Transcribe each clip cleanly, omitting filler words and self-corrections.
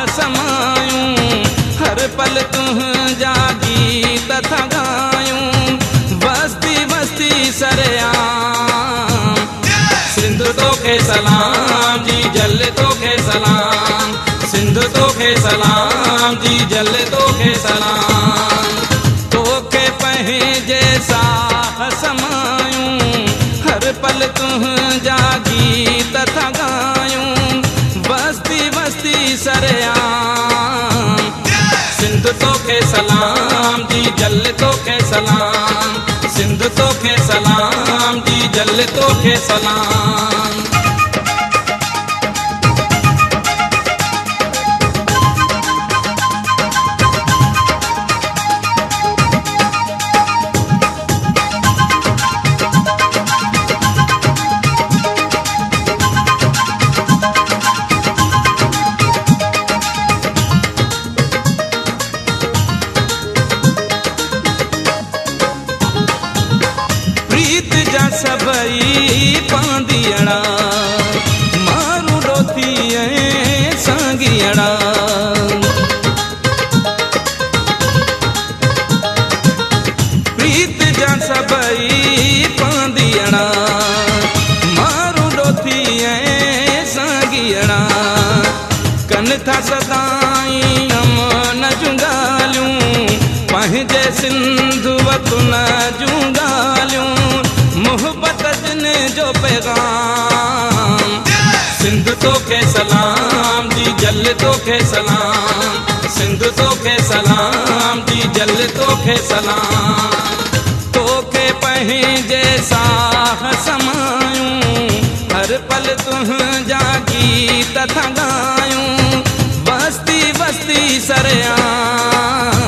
समायूं, हर पल तुझा गीत था गायूं, बस्ती बस्ती सरेआम। सिंध तोखे सलाम जी, जल तोखे सलाम, सिंध तोखे सलाम जी, जल तोखे सलाम। तोखे पंहिंजे साह समायूं, हर पल तुझा गीत था गायूं, बस्ती बस्ती सरेआम। सिंध तोखे सलाम जी, जल तोखे सलाम, सिंध तोखे सलाम जी, जल तोखे सलाम। प्रीत जा सबई पांदियड़ा, मारू डोथी सांगियड़ा। प्रीत जा सबई पांदियड़ा, मारू डोथी सांगियड़ा। कन था सदाई अमन जुंगालियूं, पंहिंजे सिंध वतन जुंगालियूं, मोहब्बत जिन जो पैगाम। सिंध तोखे सलाम जी, जल तोखे सलाम, सिंध तोखे सलाम जी, जल तोखे सलाम। तोखे पंहिंजे साह समायूं, हर पल तुझा गीत था गायूं, बस्ती बस्ती सरेआम।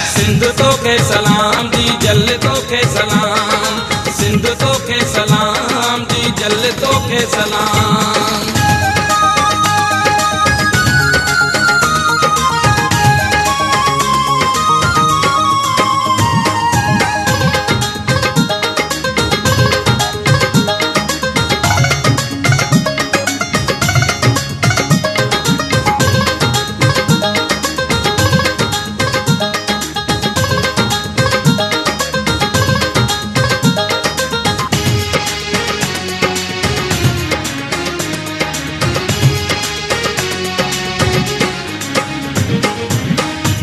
सिंध तोखे सलाम जी, जल तोखे सलाम, सिंध तोखे सलाम जी, जल तोखे सलाम।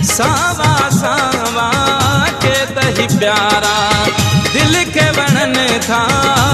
सावा सावा के तही प्यारा, दिल के वणन था।